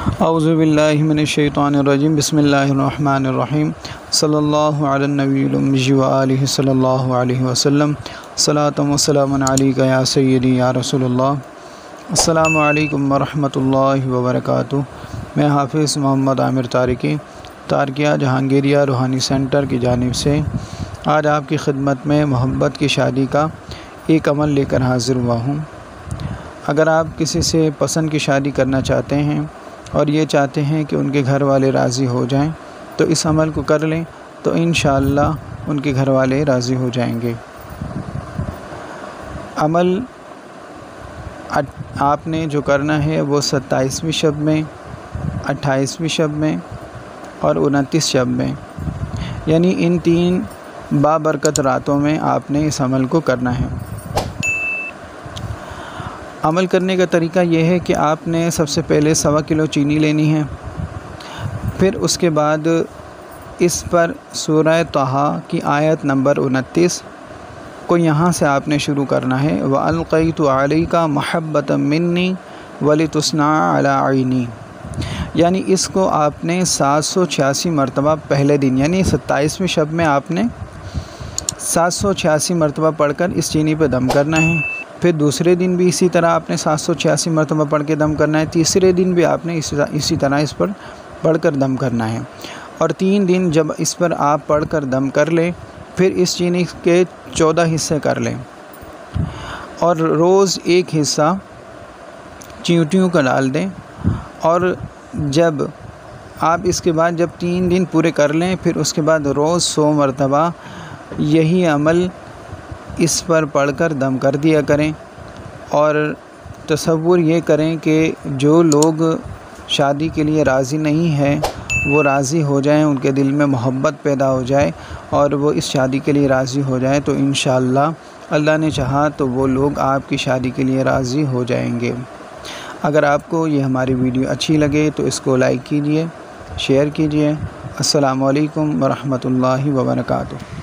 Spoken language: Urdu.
اعوذ باللہ من الشیطان الرجیم بسم اللہ الرحمن الرحیم صلی اللہ علی النبی الامی وآلہ صلی اللہ علیہ وسلم صلاۃ و سلام علیک یا سیدی یا رسول اللہ۔ السلام علیکم ورحمۃ اللہ وبرکاتہ۔ میں حافظ محمد عامر طارقی تارکیہ جہانگیریہ روحانی سینٹر کی جانب سے آج آپ کی خدمت میں محبت کی شادی کا ایک عمل لے کر حاضر ہوا ہوں۔ اگر آپ کسی سے پسند کی شادی کرنا چاہتے ہیں اور یہ چاہتے ہیں کہ ان کے گھر والے راضی ہو جائیں تو اس عمل کو کر لیں تو انشاءاللہ ان کے گھر والے راضی ہو جائیں گے۔ عمل آپ نے جو کرنا ہے وہ 27ویں شب میں، 28ویں شب میں اور 29 شب میں، یعنی ان 3 بابرکت راتوں میں آپ نے اس عمل کو کرنا ہے۔ عمل کرنے کا طریقہ یہ ہے کہ آپ نے سب سے پہلے 1.25 کلو چینی لینی ہے، پھر اس کے بعد اس پر سورہ طٰہٰ کی آیت نمبر 29 کو یہاں سے آپ نے شروع کرنا ہے۔ وَأَلْقَيْتُ عَلَيْكَ مَحَبَّةً مِّنِّي وَلِتُصْنَعَ عَلَىٰ عَيْنِي، یعنی اس کو آپ نے 786 مرتبہ پہلے دن یعنی 27ویں شب میں آپ نے 786 مرتبہ پڑھ کر اس چینی پہ دم کرنا ہے، پھر دوسرے دن بھی اسی طرح آپ نے 786 مرتبہ پڑھ کے دم کرنا ہے، تیسرے دن بھی آپ نے اسی طرح اس پر پڑھ کر دم کرنا ہے، اور 3 دن جب اس پر آپ پڑھ کر دم کر لیں پھر اس چینی کے 14 حصے کر لیں اور روز ایک حصہ چیونٹیوں کا ڈال دیں، اور جب آپ اس کے بعد جب 3 دن پورے کر لیں پھر اس کے بعد روز 100 مرتبہ یہی عمل اس پر پڑھ کر دم کر دیا کریں، اور تصور یہ کریں کہ جو لوگ شادی کے لیے راضی نہیں ہیں وہ راضی ہو جائیں، ان کے دل میں محبت پیدا ہو جائے اور وہ اس شادی کے لیے راضی ہو جائیں تو انشاءاللہ اللہ نے چاہا تو وہ لوگ آپ کی شادی کے لیے راضی ہو جائیں گے۔ اگر آپ کو یہ ہماری ویڈیو اچھی لگے تو اس کو لائک کیجئے، شیئر کیجئے۔ السلام علیکم ورحمۃ اللہ وبرکاتہ۔